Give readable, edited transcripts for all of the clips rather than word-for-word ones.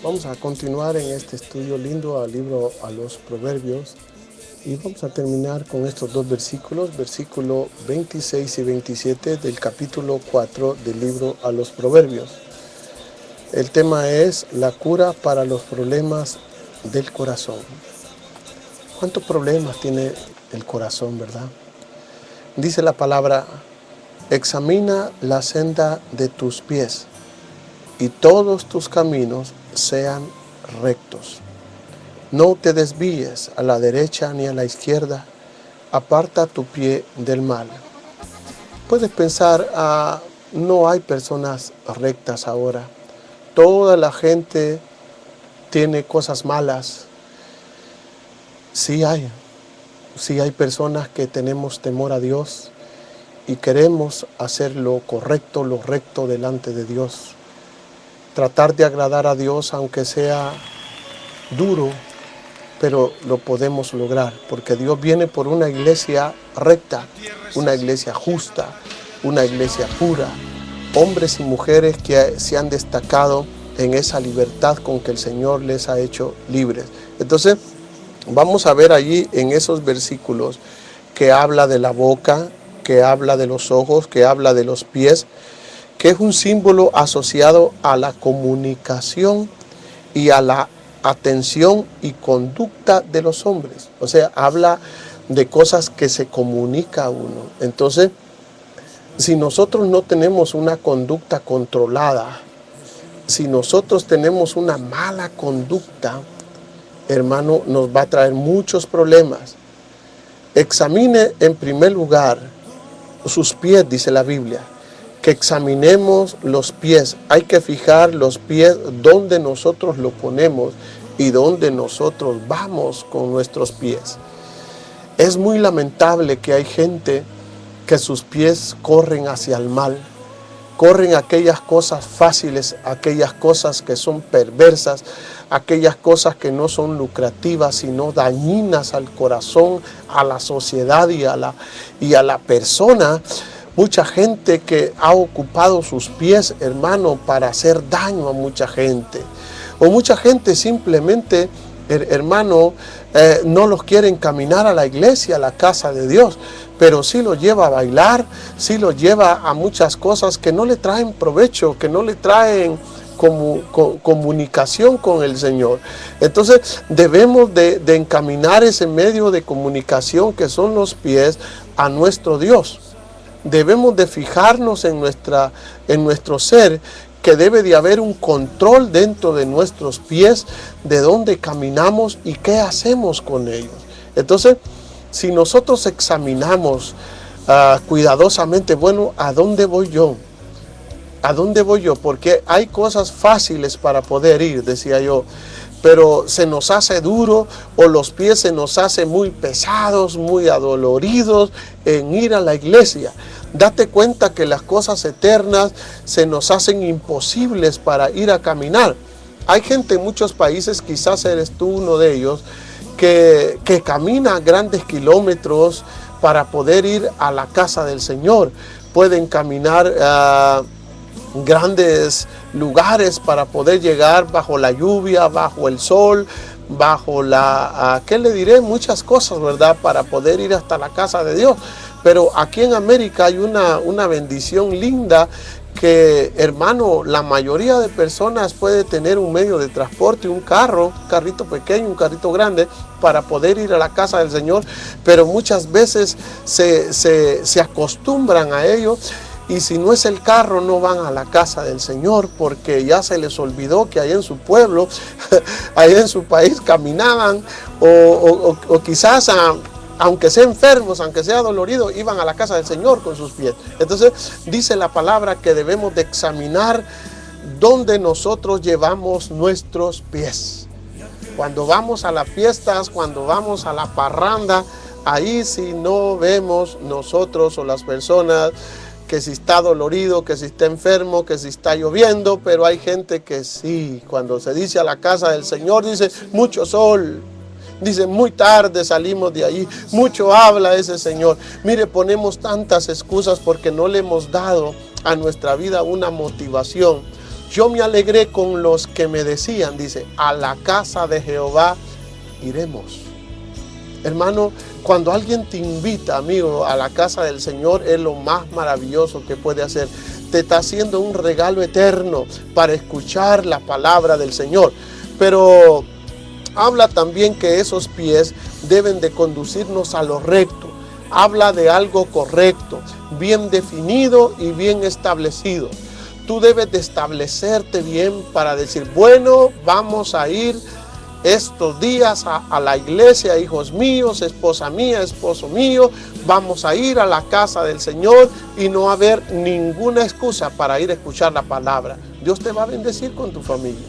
Vamos a continuar en este estudio lindo al libro a los Proverbios y vamos a terminar con estos dos versículos, versículo 26 y 27 del capítulo 4 del libro a los Proverbios. El tema es la cura para los problemas del corazón. ¿Cuántos problemas tiene el corazón, verdad? Dice la palabra: examina la senda de tus pies y todos tus caminos sean rectos. No te desvíes a la derecha ni a la izquierda, aparta tu pie del mal. Puedes pensar, no hay personas rectas ahora. Toda la gente tiene cosas malas. Sí hay personas que tenemos temor a Dios y queremos hacer lo correcto, lo recto delante de Dios. Tratar de agradar a Dios, aunque sea duro, pero lo podemos lograr, porque Dios viene por una iglesia recta, una iglesia justa, una iglesia pura, hombres y mujeres que se han destacado en esa libertad con que el Señor les ha hecho libres. Entonces, vamos a ver allí en esos versículos que habla de la boca, que habla de los ojos, que habla de los pies, que es un símbolo asociado a la comunicación y a la atención y conducta de los hombres. O sea, habla de cosas que se comunica a uno. Entonces, si nosotros no tenemos una conducta controlada, si nosotros tenemos una mala conducta, hermano, nos va a traer muchos problemas. Examine en primer lugar sus pies, dice la Biblia, que examinemos los pies. Hay que fijar los pies donde nosotros lo ponemos y donde nosotros vamos con nuestros pies. Es muy lamentable que hay gente que sus pies corren hacia el mal, corren aquellas cosas fáciles, aquellas cosas que son perversas, aquellas cosas que no son lucrativas, sino dañinas al corazón, a la sociedad y a la persona. Mucha gente que ha ocupado sus pies, hermano, para hacer daño a mucha gente. O mucha gente simplemente, hermano, no los quiere encaminar a la iglesia, a la casa de Dios, pero sí los lleva a bailar, sí los lleva a muchas cosas que no le traen provecho, que no le traen comunicación con el Señor. Entonces debemos de encaminar ese medio de comunicación que son los pies a nuestro Dios. Debemos de fijarnos en nuestro ser, que debe de haber un control dentro de nuestros pies, de dónde caminamos y qué hacemos con ellos. Entonces, si nosotros examinamos cuidadosamente, bueno, ¿a dónde voy yo? ¿A dónde voy yo? Porque hay cosas fáciles para poder ir, decía yo, pero se nos hace duro o los pies se nos hace muy pesados, muy adoloridos en ir a la iglesia. Date cuenta que las cosas eternas se nos hacen imposibles para ir a caminar. Hay gente en muchos países, quizás eres tú uno de ellos, que camina grandes kilómetros para poder ir a la casa del Señor. Pueden caminar grandes lugares para poder llegar bajo la lluvia, bajo el sol, bajo ¿qué le diré? Muchas cosas, ¿verdad? Para poder ir hasta la casa de Dios. Pero aquí en América hay una bendición linda que, hermano, la mayoría de personas puede tener un medio de transporte, un carro, un carrito pequeño, un carrito grande, para poder ir a la casa del Señor, pero muchas veces se acostumbran a ello. Y si no es el carro, no van a la casa del Señor porque ya se les olvidó que allá en su pueblo, allá en su país caminaban o quizás aunque sean enfermos, aunque sea doloridos, iban a la casa del Señor con sus pies. Entonces dice la palabra que debemos de examinar dónde nosotros llevamos nuestros pies. Cuando vamos a las fiestas, cuando vamos a la parranda, ahí si no vemos nosotros o las personas que si está dolorido, que si está enfermo, que si está lloviendo, pero hay gente que sí, cuando se dice a la casa del Señor, dice mucho sol, dice muy tarde salimos de allí, mucho habla ese Señor. Mire, ponemos tantas excusas porque no le hemos dado a nuestra vida una motivación. Yo me alegré con los que me decían, dice, a la casa de Jehová iremos. Hermano, cuando alguien te invita, amigo, a la casa del Señor, es lo más maravilloso que puede hacer. Te está haciendo un regalo eterno para escuchar la palabra del Señor. Pero habla también que esos pies deben de conducirnos a lo recto. Habla de algo correcto, bien definido y bien establecido. Tú debes de establecerte bien para decir, bueno, vamos a ir estos días a la iglesia, hijos míos, esposa mía, esposo mío, vamos a ir a la casa del Señor y no haber ninguna excusa para ir a escuchar la palabra. Dios te va a bendecir con tu familia.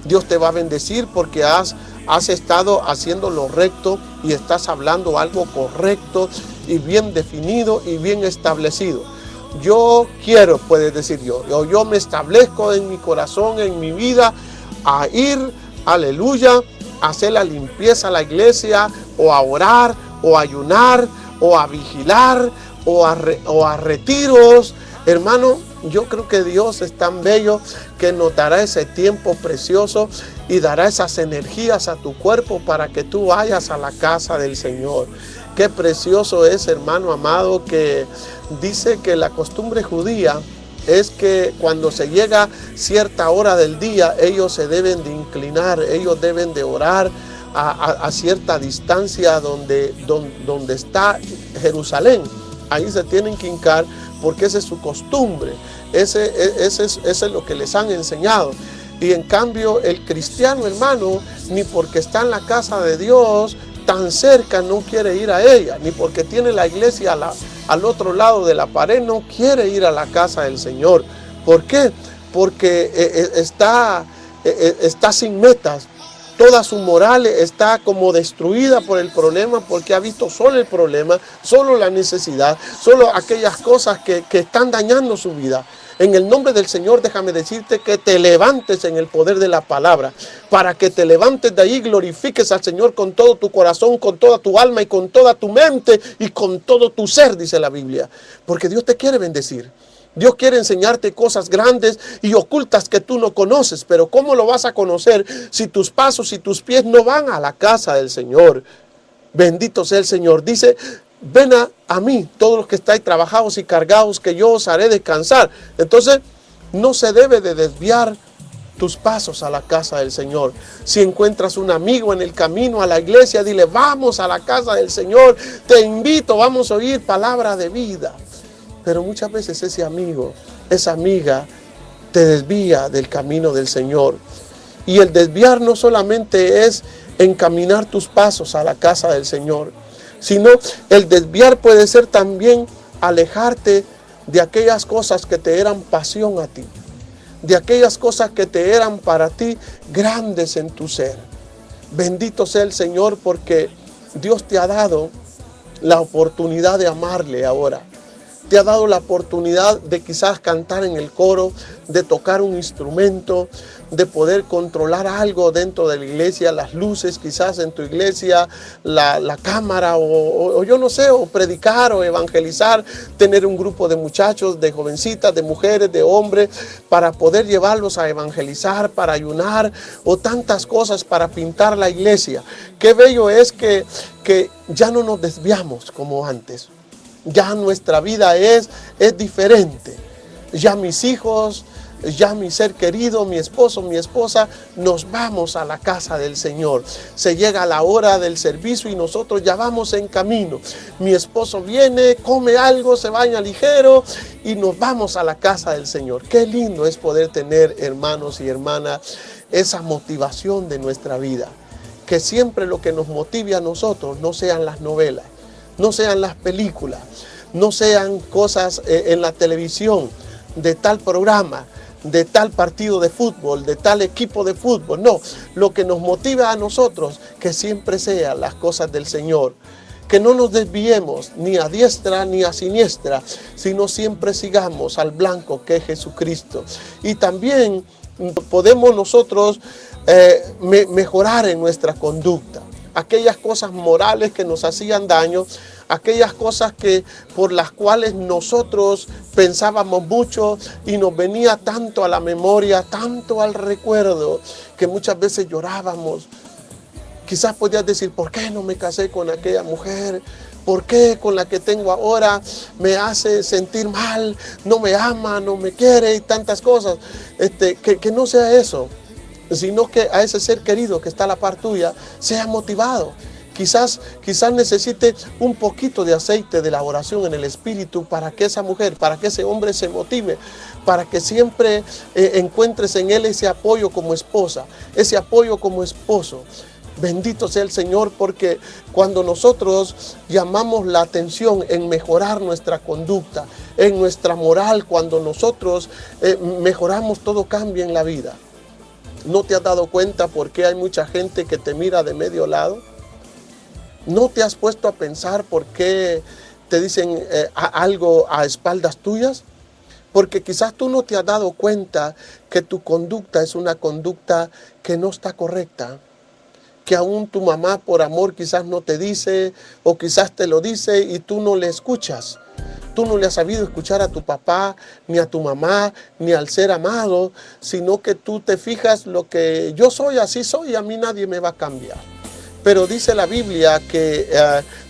Dios te va a bendecir porque has estado haciendo lo recto y estás hablando algo correcto y bien definido y bien establecido. Yo quiero, puedes decir yo me establezco en mi corazón, en mi vida, a ir, aleluya, a hacer la limpieza a la iglesia, o a orar, o a ayunar, o a vigilar, o a retiros. Hermano, yo creo que Dios es tan bello que nos dará ese tiempo precioso y dará esas energías a tu cuerpo para que tú vayas a la casa del Señor. Qué precioso es, hermano amado, que dice que la costumbre judía es que cuando se llega cierta hora del día, ellos se deben de inclinar, ellos deben de orar a cierta distancia donde está Jerusalén. Ahí se tienen que hincar porque esa es su costumbre, ese es lo que les han enseñado. Y en cambio el cristiano, hermano, ni porque está en la casa de Dios tan cerca no quiere ir a ella, ni porque tiene la iglesia al otro lado de la pared no quiere ir a la casa del Señor. ¿Por qué? Porque está sin metas. Toda su moral está como destruida por el problema, porque ha visto solo el problema, solo la necesidad, solo aquellas cosas que están dañando su vida. En el nombre del Señor, déjame decirte que te levantes en el poder de la palabra, para que te levantes de ahí, glorifiques al Señor con todo tu corazón, con toda tu alma y con toda tu mente y con todo tu ser, dice la Biblia. Porque Dios te quiere bendecir. Dios quiere enseñarte cosas grandes y ocultas que tú no conoces, pero ¿cómo lo vas a conocer si tus pasos y tus pies no van a la casa del Señor? Bendito sea el Señor. Dice, ven a mí, todos los que estáis trabajados y cargados, que yo os haré descansar. Entonces, no se debe de desviar tus pasos a la casa del Señor. Si encuentras un amigo en el camino a la iglesia, dile, vamos a la casa del Señor, te invito, vamos a oír palabra de vida. Pero muchas veces ese amigo, esa amiga, te desvía del camino del Señor. Y el desviar no solamente es encaminar tus pasos a la casa del Señor, sino el desviar puede ser también alejarte de aquellas cosas que te eran pasión a ti, de aquellas cosas que te eran para ti grandes en tu ser. Bendito sea el Señor, porque Dios te ha dado la oportunidad de amarle ahora. Te ha dado la oportunidad de quizás cantar en el coro, de tocar un instrumento, de poder controlar algo dentro de la iglesia, las luces quizás en tu iglesia, la cámara o yo no sé, o predicar o evangelizar, tener un grupo de muchachos, de jovencitas, de mujeres, de hombres, para poder llevarlos a evangelizar, para ayunar o tantas cosas para pintar la iglesia. Qué bello es que ya no nos desviamos como antes. Ya nuestra vida es diferente. Ya mis hijos, ya mi ser querido, mi esposo, mi esposa, nos vamos a la casa del Señor. Se llega la hora del servicio y nosotros ya vamos en camino. Mi esposo viene, come algo, se baña ligero y nos vamos a la casa del Señor. Qué lindo es poder tener, hermanos y hermanas, esa motivación de nuestra vida. Que siempre lo que nos motive a nosotros no sean las novelas, no sean las películas, no sean cosas en la televisión, de tal programa, de tal partido de fútbol, de tal equipo de fútbol. No, lo que nos motiva a nosotros, que siempre sean las cosas del Señor. Que no nos desviemos ni a diestra ni a siniestra, sino siempre sigamos al blanco que es Jesucristo. Y también podemos nosotros mejorar en nuestra conducta. Aquellas cosas morales que nos hacían daño, aquellas cosas que por las cuales nosotros pensábamos mucho y nos venía tanto a la memoria, tanto al recuerdo, que muchas veces llorábamos. Quizás podías decir, ¿por qué no me casé con aquella mujer? ¿Por qué con la que tengo ahora me hace sentir mal? No me ama, no me quiere y tantas cosas. Que no sea eso, sino que a ese ser querido que está a la par tuya sea motivado. Quizás necesite un poquito de aceite de la oración en el espíritu para que esa mujer, para que ese hombre se motive, para que siempre encuentres en él ese apoyo como esposa, ese apoyo como esposo. Bendito sea el Señor, porque cuando nosotros llamamos la atención en mejorar nuestra conducta, en nuestra moral, cuando nosotros mejoramos, todo cambia en la vida. ¿No te has dado cuenta por qué hay mucha gente que te mira de medio lado? ¿No te has puesto a pensar por qué te dicen algo a espaldas tuyas? Porque quizás tú no te has dado cuenta que tu conducta es una conducta que no está correcta, que aún tu mamá por amor quizás no te dice, o quizás te lo dice y tú no le escuchas. Tú no le has sabido escuchar a tu papá, ni a tu mamá, ni al ser amado, sino que tú te fijas, lo que yo soy, así soy, y a mí nadie me va a cambiar. Pero dice la Biblia que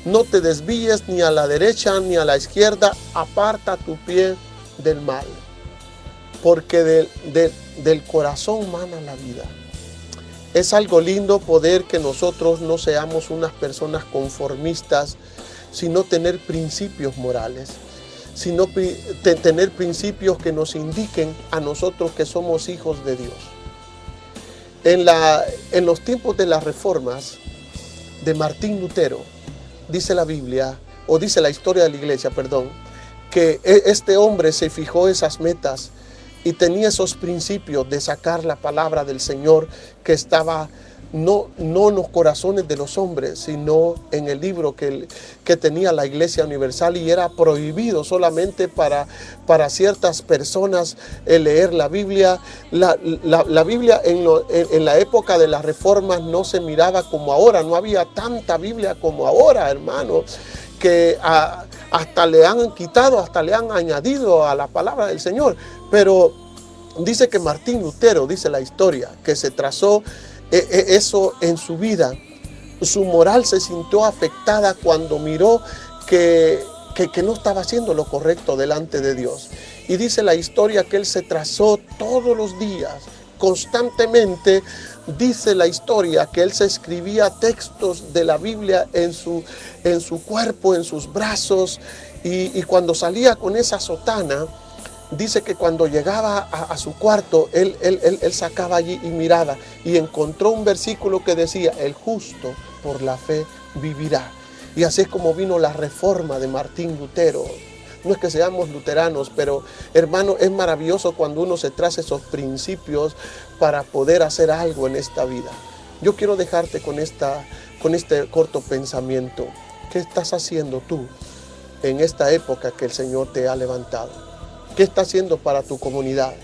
no te desvíes ni a la derecha ni a la izquierda, aparta tu pie del mal, porque del corazón mana la vida. Es algo lindo poder que nosotros no seamos unas personas conformistas, sino tener principios morales, sino tener principios que nos indiquen a nosotros que somos hijos de Dios. En los tiempos de las reformas de Martín Lutero, dice la Biblia, o dice la historia de la iglesia, perdón, que este hombre se fijó esas metas y tenía esos principios de sacar la palabra del Señor que estaba no en los corazones de los hombres, sino en el libro que tenía la Iglesia Universal, y era prohibido solamente para ciertas personas leer la Biblia. La Biblia en la época de las reformas no se miraba como ahora, no había tanta Biblia como ahora, hermano, que hasta le han quitado, hasta le han añadido a la palabra del Señor. Pero dice que Martín Lutero, dice la historia, que se trazó eso en su vida. Su moral se sintió afectada cuando miró que no estaba haciendo lo correcto delante de Dios. Y dice la historia que él se trazó todos los días, constantemente. Dice la historia que él se escribía textos de la Biblia en su cuerpo, en sus brazos, y cuando salía con esa sotana, dice que cuando llegaba a su cuarto, él sacaba allí y miraba, y encontró un versículo que decía: el justo por la fe vivirá. Y así es como vino la reforma de Martín Lutero. No es que seamos luteranos, pero hermano, es maravilloso cuando uno se traza esos principios para poder hacer algo en esta vida. Yo quiero dejarte con este corto pensamiento. ¿Qué estás haciendo tú en esta época que el Señor te ha levantado? ¿Qué está haciendo para tu comunidad?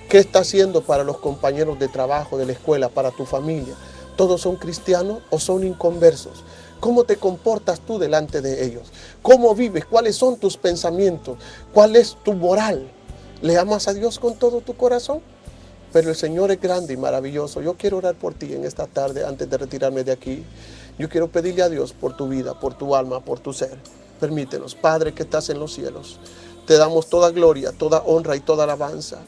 ¿Qué está haciendo para los compañeros de trabajo, de la escuela, para tu familia? ¿Todos son cristianos o son inconversos? ¿Cómo te comportas tú delante de ellos? ¿Cómo vives? ¿Cuáles son tus pensamientos? ¿Cuál es tu moral? ¿Le amas a Dios con todo tu corazón? Pero el Señor es grande y maravilloso. Yo quiero orar por ti en esta tarde antes de retirarme de aquí. Yo quiero pedirle a Dios por tu vida, por tu alma, por tu ser. Permítenos, Padre que estás en los cielos. Te damos toda gloria, toda honra y toda alabanza.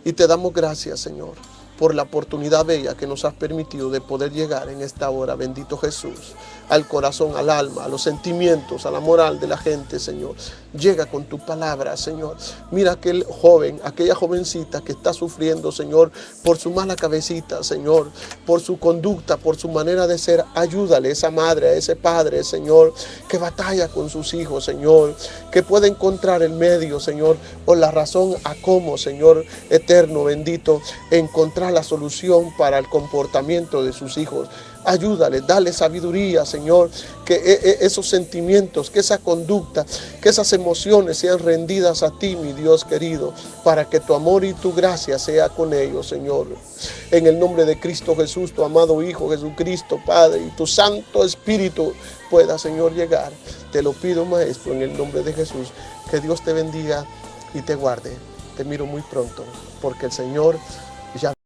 Y te damos gracias, Señor, por la oportunidad bella que nos has permitido de poder llegar en esta hora, bendito Jesús, al corazón, al alma, a los sentimientos, a la moral de la gente, Señor. Llega con tu palabra, Señor. Mira aquel joven, aquella jovencita que está sufriendo, Señor, por su mala cabecita, Señor, por su conducta, por su manera de ser. Ayúdale a esa madre, a ese padre, Señor, que batalla con sus hijos, Señor, que puede encontrar el medio, Señor, o la razón a cómo, Señor eterno, bendito, encontrar la solución para el comportamiento de sus hijos. Ayúdale, dale sabiduría, Señor, que esos sentimientos, que esa conducta, que esas emociones sean rendidas a ti, mi Dios querido, para que tu amor y tu gracia sea con ellos, Señor. En el nombre de Cristo Jesús, tu amado Hijo Jesucristo, Padre, y tu Santo Espíritu pueda, Señor, llegar. Te lo pido, Maestro, en el nombre de Jesús. Que Dios te bendiga y te guarde. Te miro muy pronto, porque el Señor ya